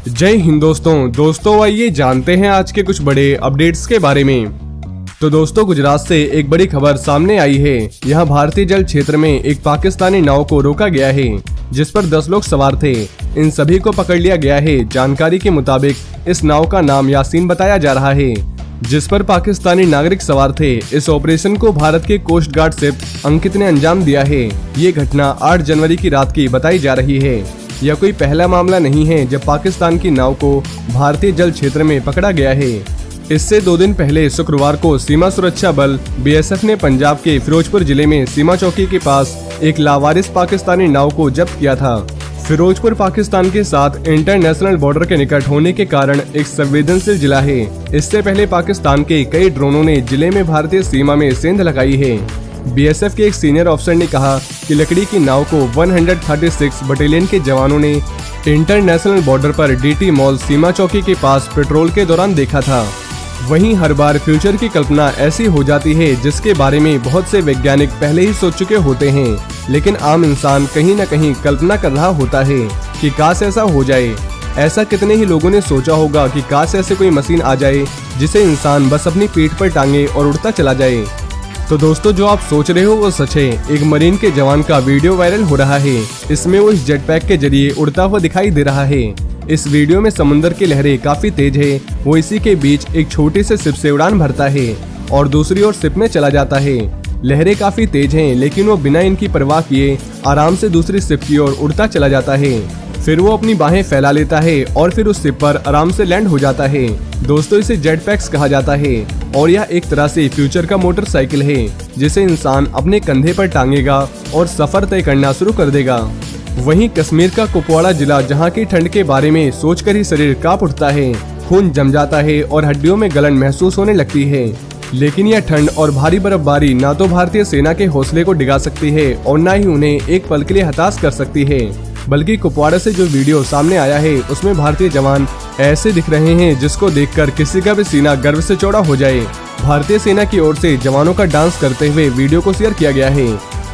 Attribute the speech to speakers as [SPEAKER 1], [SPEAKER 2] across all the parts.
[SPEAKER 1] जय हिंद दोस्तों आइए जानते हैं आज के कुछ बड़े अपडेट्स के बारे में। तो दोस्तों, गुजरात से एक बड़ी खबर सामने आई है। यहाँ भारतीय जल क्षेत्र में एक पाकिस्तानी नाव को रोका गया है जिस पर 10 लोग सवार थे। इन सभी को पकड़ लिया गया है। जानकारी के मुताबिक इस नाव का नाम यासीन बताया जा रहा है जिस पर पाकिस्तानी नागरिक सवार थे। इस ऑपरेशन को भारत के कोस्ट गार्ड शिप अंकित ने अंजाम दिया है। ये घटना 8 जनवरी की रात की बताई जा रही है। यह कोई पहला मामला नहीं है जब पाकिस्तान की नाव को भारतीय जल क्षेत्र में पकड़ा गया है। इससे 2 दिन पहले शुक्रवार को सीमा सुरक्षा बल BSF ने पंजाब के फिरोजपुर जिले में सीमा चौकी के पास एक लावारिस पाकिस्तानी नाव को जब्त किया था। फिरोजपुर पाकिस्तान के साथ इंटरनेशनल बॉर्डर के निकट होने के कारण एक संवेदनशील जिला है। इससे पहले पाकिस्तान के कई ड्रोनों ने जिले में भारतीय सीमा में सेंध लगाई है। BSF के एक सीनियर ऑफिसर ने कहा कि लकड़ी की नाव को 136 बटालियन के जवानों ने इंटरनेशनल बॉर्डर पर DT मॉल सीमा चौकी के पास पेट्रोल के दौरान देखा था। वहीं हर बार फ्यूचर की कल्पना ऐसी हो जाती है जिसके बारे में बहुत से वैज्ञानिक पहले ही सोच चुके होते हैं, लेकिन आम इंसान कहीं न कहीं कल्पना कर रहा होता है कि काश ऐसा हो जाए। ऐसा कितने ही लोगों ने सोचा होगा कि काश ऐसे कोई मशीन आ जाए जिसे इंसान बस अपनी पीठ पर टांगे और उड़ता चला जाए। तो दोस्तों, जो आप सोच रहे हो वो सच है। एक मरीन के जवान का वीडियो वायरल हो रहा है। इसमें वो इस जेट पैक के जरिए उड़ता हुआ दिखाई दे रहा है। इस वीडियो में समुद्र की लहरें काफी तेज है। वो इसी के बीच एक छोटी से शिप से उड़ान भरता है और दूसरी ओर शिप में चला जाता है। लहरें काफी तेज हैं, लेकिन वो बिना इनकी परवाह किए आराम से दूसरी शिप की ओर उड़ता चला जाता है। फिर वो अपनी बाहें फैला लेता है और फिर उस शिप पर आराम से लैंड हो जाता है। दोस्तों, इसे जेट पैक्स कहा जाता है और यह एक तरह से फ्यूचर का मोटरसाइकिल है जिसे इंसान अपने कंधे पर टांगेगा और सफर तय करना शुरू कर देगा। वहीं कश्मीर का कुपवाड़ा जिला, जहां की ठंड के बारे में सोचकर ही शरीर कांप उठता है, खून जम जाता है और हड्डियों में गलन महसूस होने लगती है। लेकिन यह ठंड और भारी बर्फबारी ना तो भारतीय सेना के हौसले को डिगा सकती है और न ही उन्हें एक पल के लिए हताश कर सकती है। बल्कि कुपवाड़ा से जो वीडियो सामने आया है उसमें भारतीय जवान ऐसे दिख रहे हैं जिसको देखकर किसी का भी सीना गर्व से चौड़ा हो जाए। भारतीय सेना की ओर से जवानों का डांस करते हुए वीडियो को शेयर किया गया है।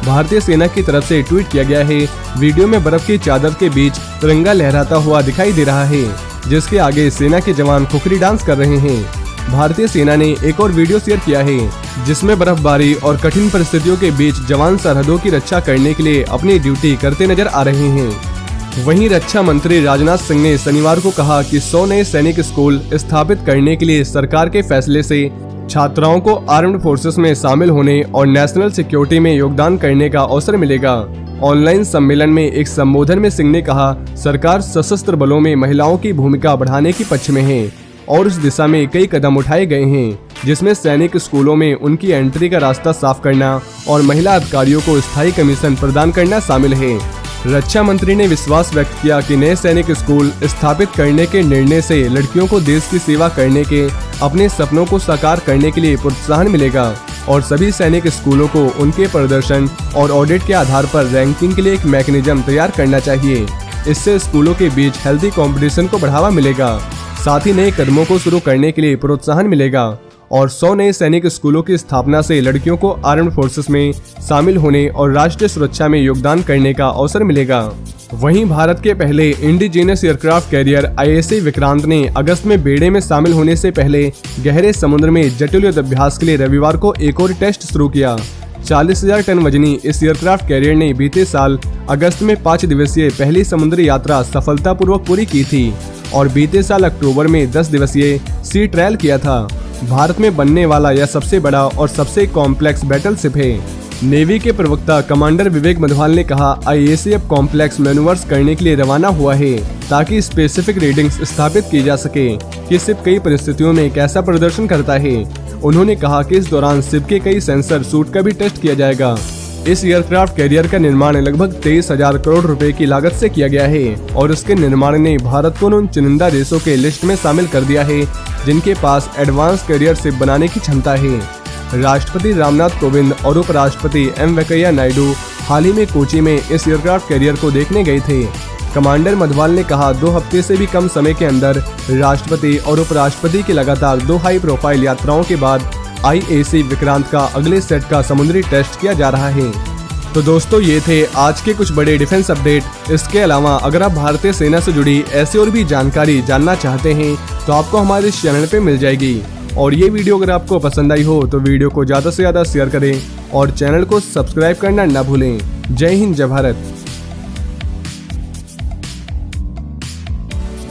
[SPEAKER 1] भारतीय सेना की तरफ से ट्वीट किया गया है। वीडियो में बर्फ की चादर के बीच तिरंगा लहराता हुआ दिखाई दे रहा है जिसके आगे सेना के जवान खुखरी डांस कर रहे हैं। भारतीय सेना ने एक और वीडियो शेयर किया है जिसमें बर्फबारी और कठिन परिस्थितियों के बीच जवान सरहदों की रक्षा करने के लिए अपनी ड्यूटी करते नजर आ रहे हैं। वहीं रक्षा मंत्री राजनाथ सिंह ने शनिवार को कहा कि 100 नए सैनिक स्कूल स्थापित करने के लिए सरकार के फैसले से छात्राओं को आर्म्ड फोर्सेस में शामिल होने और नेशनल सिक्योरिटी में योगदान करने का अवसर मिलेगा। ऑनलाइन सम्मेलन में एक संबोधन में सिंह ने कहा, सरकार सशस्त्र बलों में महिलाओं की भूमिका बढ़ाने के पक्ष में है और इस दिशा में कई कदम उठाए गए हैं, जिसमें सैनिक स्कूलों में उनकी एंट्री का रास्ता साफ करना और महिला अधिकारियों को स्थायी कमीशन प्रदान करना शामिल है। रक्षा मंत्री ने विश्वास व्यक्त किया कि नए सैनिक स्कूल स्थापित करने के निर्णय से लड़कियों को देश की सेवा करने के अपने सपनों को साकार करने के लिए प्रोत्साहन मिलेगा और सभी सैनिक स्कूलों को उनके प्रदर्शन और ऑडिट के आधार पर रैंकिंग के लिए एक मैकेनिज्म तैयार करना चाहिए। इससे स्कूलों के बीच हेल्दी कंपटीशन को बढ़ावा मिलेगा, साथ ही नए कदमों को शुरू करने के लिए प्रोत्साहन मिलेगा और 100 नए सैनिक स्कूलों की स्थापना से लड़कियों को आर्म्ड फोर्सेस में शामिल होने और राष्ट्रीय सुरक्षा में योगदान करने का अवसर मिलेगा। वहीं भारत के पहले indigenous aircraft carrier IAC Vikrant ने अगस्त में बेड़े में शामिल होने से पहले गहरे समुद्र में जटिल युद्ध अभ्यास के लिए रविवार को एक और टेस्ट शुरू किया। 40,000 टन वजनी इस एयरक्राफ्ट कैरियर ने बीते साल अगस्त में 5 दिवसीय पहली समुद्री यात्रा सफलतापूर्वक पूरी की थी और बीते साल अक्टूबर में 10 दिवसीय सी ट्रायल किया था। भारत में बनने वाला यह सबसे बड़ा और सबसे कॉम्प्लेक्स बैटल शिप है। नेवी के प्रवक्ता कमांडर विवेक मधवाल ने कहा, IAC अब कॉम्प्लेक्स मैन्यूवर्स करने के लिए रवाना हुआ है ताकि स्पेसिफिक रीडिंग्स स्थापित की जा सके कि शिप कई परिस्थितियों में कैसा प्रदर्शन करता है। उन्होंने कहा कि इस दौरान शिप के कई सेंसर सूट का भी टेस्ट किया जाएगा। इस एयरक्राफ्ट कैरियर का निर्माण लगभग 23,000 करोड़ रुपए की लागत से किया गया है और इसके निर्माण ने भारत को उन चुनिंदा देशों के लिस्ट में शामिल कर दिया है जिनके पास एडवांस कैरियर शिप बनाने की क्षमता है। राष्ट्रपति रामनाथ कोविंद और उपराष्ट्रपति M वेंकैया नायडू हाल ही में कोची में इस एयरक्राफ्ट कैरियर को देखने गए थे। कमांडर मधवाल ने कहा, 2 हफ्ते से भी कम समय के अंदर राष्ट्रपति और उपराष्ट्रपति की लगातार 2 हाई प्रोफाइल यात्राओं के बाद IAC विक्रांत का अगले सेट का समुद्री टेस्ट किया जा रहा है। तो दोस्तों ये थे आज के कुछ बड़े डिफेंस अपडेट। इसके अलावा अगर आप भारतीय सेना से जुड़ी ऐसी और भी जानकारी जानना चाहते हैं तो आपको हमारे इस चैनल पे मिल जाएगी। और ये वीडियो अगर आपको पसंद आई हो तो वीडियो को ज़्यादा से ज़्यादा शेयर करें और चैनल को सब्सक्राइब करना न भूलें। जय हिंद, जय भारत।